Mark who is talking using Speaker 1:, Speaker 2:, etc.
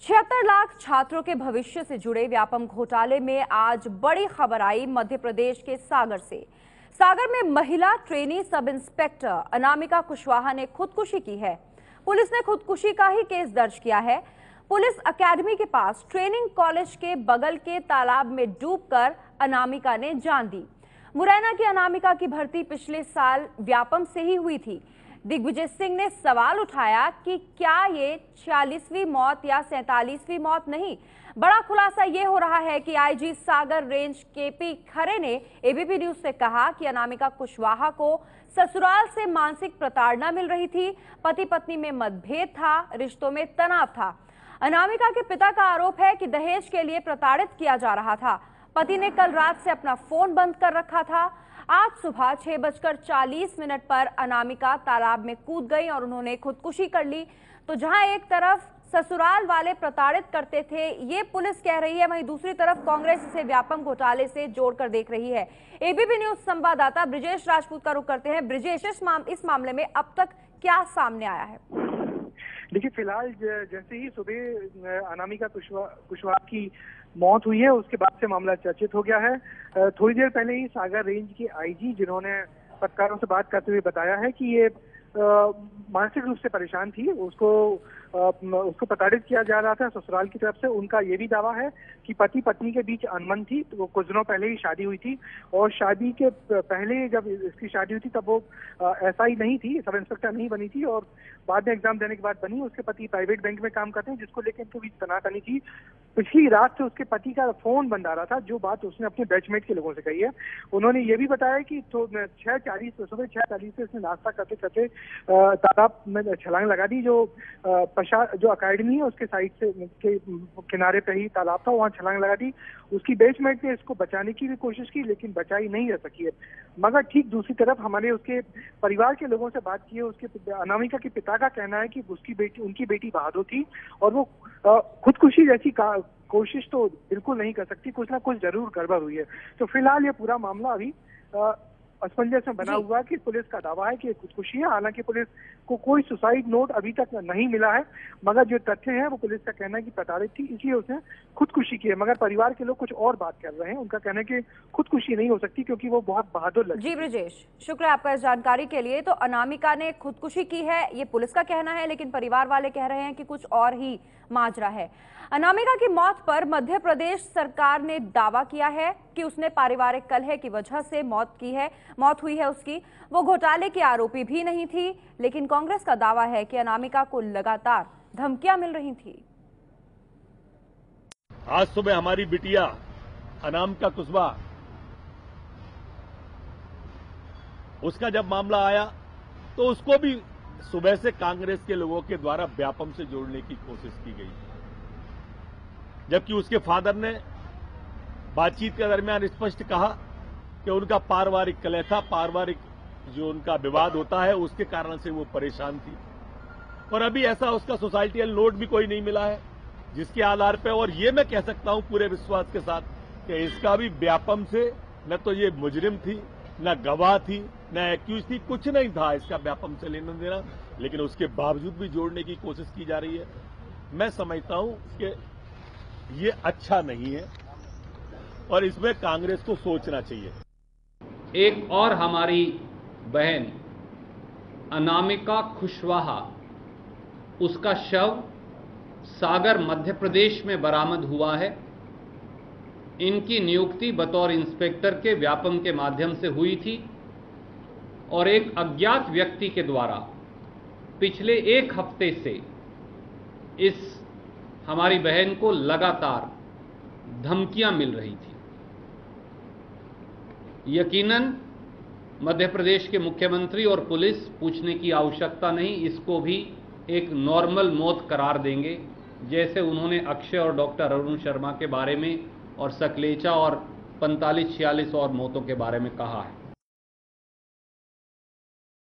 Speaker 1: 76 लाख छात्रों के भविष्य से जुड़े व्यापम घोटाले में आज बड़ी खबर आई मध्य प्रदेश के सागर से। सागर में महिला trainee sub inspector Anamika Kushwaha ने खुदकुशी की है। पुलिस ने खुदकुशी का ही केस दर्ज किया है। पुलिस अकेडमी के पास ट्रेनिंग कॉलेज के बगल के तालाब में डूबकर अनामिका ने जान दी। मुरैना की अनामिका की भर्ती पिछले साल व्यापम से ही हुई थी। दिग्विजय सिंह ने सवाल उठाया कि क्या ये 46वीं मौत या 47वीं मौत नहीं। बड़ा खुलासा ये हो रहा है कि आईजी सागर रेंज केपी खरे ने एबीपी न्यूज से कहा कि अनामिका कुशवाहा को ससुराल से मानसिक प्रताड़ना मिल रही थी। पति पत्नी में मतभेद था, रिश्तों में तनाव था। अनामिका के पिता का आरोप है कि दहेज के लिए प्रताड़ित किया जा रहा था। पति ने कल रात से अपना फोन बंद कर रखा था। आज सुबह 6:40 पर अनामिका तालाब में कूद गई और उन्होंने खुदकुशी कर ली। तो जहां एक तरफ ससुराल वाले प्रताड़ित करते थे, ये पुलिस कह रही है, वहीं दूसरी तरफ कांग्रेस इसे व्यापम घोटाले से जोड़कर देख रही है। एबीपी न्यूज संवाददाता ब्रिजेश राजपूत का रुख करते हैं। ब्रिजेश, इस मामले में अब तक क्या सामने आया है?
Speaker 2: देखिए, फिलहाल जैसे ही सुबह अनामिका कुशवाहा की मौत हुई है, उसके बाद से मामला चर्चित हो गया है। थोड़ी देर पहले ही सागर रेंज के आईजी, जिन्होंने पत्रकारों से बात करते हुए बताया है कि ये मानसिक रूप से परेशान थी, उसको प्रताड़ित किया जा रहा था ससुराल की तरफ से। उनका ये भी दावा है कि पति पत्नी के बीच अनबन थी, तो वो कुछ दिनों पहले ही शादी हुई थी और शादी के पहले जब इसकी शादी हुई थी तब वो एसआई नहीं थी, सब इंस्पेक्टर नहीं बनी थी और बाद में एग्जाम देने के बाद बनी। उसके पति प्राइवेट बैंक में काम करते हैं, जिसको लेकर इनके बीच तनातनी थी। पिछली रात से उसके पति का फोन बंद आ रहा था, जो बात उसने अपने बैचमेट के लोगों से कही है। उन्होंने ये भी बताया कि तो सुबह 6:40 से इसने नाश्ता करते करते तालाब में छलांग लगा दी। जो अकेडमी है उसके साइड से के किनारे पे ही तालाब था, वहां छलांग लगा दी। उसकी बेचमेट ने इसको बचाने की भी कोशिश की, लेकिन बचाई नहीं जा सकी है। मगर ठीक दूसरी तरफ हमने उसके परिवार के लोगों से बात की है। उसके अनामिका के पिता का कहना है कि उनकी बेटी बहादुर थी और वो खुदकुशी जैसी कोशिश तो बिल्कुल नहीं कर सकती, कुछ ना कुछ जरूर गड़बड़ हुई है। तो फिलहाल ये पूरा मामला अभी असमंजस में बना हुआ है कि पुलिस का दावा है कि खुदकुशी है। हालांकि पुलिस को कोई सुसाइड नोट अभी तक नहीं मिला है, मगर जो तथ्य है वो पुलिस का कहना है कि प्रताड़ित थी, इसलिए उसने खुदकुशी की है। मगर परिवार के लोग कुछ और बात कर रहे हैं। उनका कहना है कि खुदकुशी नहीं हो सकती क्योंकि वो बहुत बहादुर लड़की।
Speaker 1: जी ब्रिजेश, शुक्र है आपका इस जानकारी के लिए। तो अनामिका ने खुदकुशी की है, ये पुलिस का कहना है, लेकिन परिवार वाले कह रहे हैं कि कुछ और ही माजरा है। अनामिका की मौत पर मध्य प्रदेश सरकार ने दावा किया है कि उसने पारिवारिक कलह की वजह से मौत हुई है उसकी। वो घोटाले की आरोपी भी नहीं थी, लेकिन कांग्रेस का दावा है कि अनामिका को लगातार धमकियां मिल रही थी।
Speaker 3: आज सुबह हमारी बिटिया अनामिका कुशवाहा, उसका जब मामला आया तो उसको भी सुबह से कांग्रेस के लोगों के द्वारा व्यापम से जोड़ने की कोशिश की गई, जबकि उसके फादर ने बातचीत के दरमियान स्पष्ट कहा कि उनका पारिवारिक कलह था, पारिवारिक जो उनका विवाद होता है उसके कारण से वो परेशान थी। और अभी ऐसा उसका सोसाइटियल नोट भी कोई नहीं मिला है जिसके आधार पर, और ये मैं कह सकता हूं पूरे विश्वास के साथ कि इसका भी व्यापम से न तो ये मुजरिम थी, न गवाह थी, न एक्यूज थी, कुछ नहीं था इसका व्यापम से लेना देना, लेकिन उसके बावजूद भी जोड़ने की कोशिश की जा रही है। मैं समझता हूं कि ये अच्छा नहीं है और इसमें कांग्रेस को सोचना चाहिए।
Speaker 4: एक और हमारी बहन अनामिका कुशवाहा, उसका शव सागर मध्य प्रदेश में बरामद हुआ है। इनकी नियुक्ति बतौर इंस्पेक्टर के व्यापम के माध्यम से हुई थी और एक अज्ञात व्यक्ति के द्वारा पिछले एक हफ्ते से इस हमारी बहन को लगातार धमकियां मिल रही थी। यकीनन मध्य प्रदेश के मुख्यमंत्री और पुलिस पूछने की आवश्यकता नहीं, इसको भी एक नॉर्मल मौत करार देंगे, जैसे उन्होंने अक्षय और डॉक्टर अरुण शर्मा के बारे में और सकलेचा और 45-46 और मौतों के बारे में कहा है।